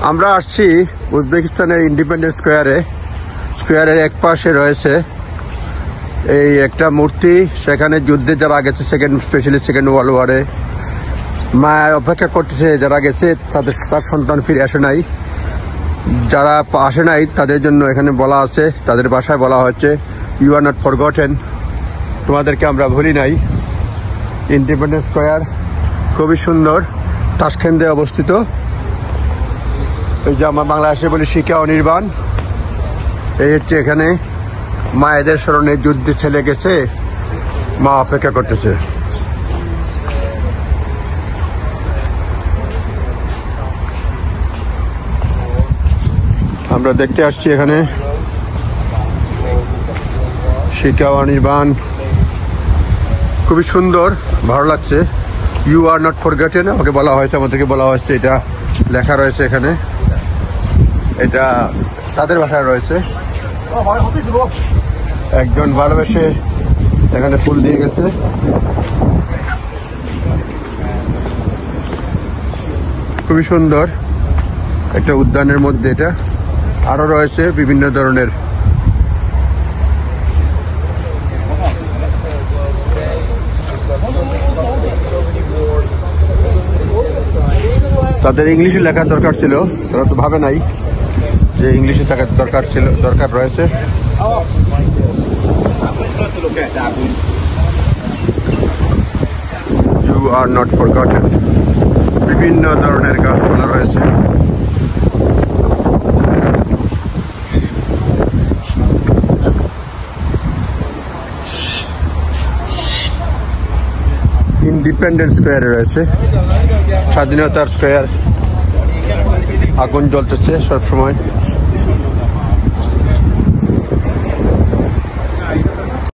আমরা আসছি উজবেকিস্তানের ইন্ডিপেন্ডেন্স স্কোয়ারের এক পাশে রয়েছে এই একটা মূর্তি। সেখানে যুদ্ধে যারা গেছে, স্পেশালি সেকেন্ড ওয়ার্ল্ড ওয়ারে, মা অপেক্ষা করতেছে যারা গেছে তার সন্তান ফিরে আসে নাই। যারা আসে নাই তাদের জন্য এখানে বলা আছে, তাদের ভাষায় বলা হচ্ছে ইউ আর নট ফরগটেন, তোমাদেরকে আমরা ভুলি নাই। ইন্ডিপেন্ডেন্স স্কোয়ার খুবই সুন্দর, তাশখেন্দে অবস্থিত। এই যে আমরা বাংলাদেশে বলি শিক্ষা অনির্বাণ, এই হচ্ছে এখানে মায়েদের স্মরণে যুদ্ধে ছেলে গেছে, মা অপেক্ষা করতেছে। আমরা দেখতে আসছি এখানে শিক্ষা অনির্বাণ, খুবই সুন্দর, ভালো লাগছে। ইউ আর নট ফরগটেন আমাকে বলা হয়েছে, আমাদেরকে বলা হয়েছে, এটা লেখা রয়েছে এখানে, এটা তাদের ভাষায় রয়েছে। একজন ভালোবেসে এখানে ফুল দিয়ে গেছে। খুবই সুন্দর একটা উদ্যানের মধ্যে এটা, আরো রয়েছে বিভিন্ন ধরনের তাদের ইংলিশে লেখার দরকার ছিল, তারা তো ভাবে নাই যে ইংলিশে থাকার দরকার রয়েছে। ইউ আর নট ফরগটেন, বিভিন্ন ধরনের গাছপালা রয়েছে। ইন্ডিপেন্ডেন্স স্কোয়ারে রয়েছে স্বাধীনতার স্কোয়ার, আগুন জ্বলতেছে সবসময়।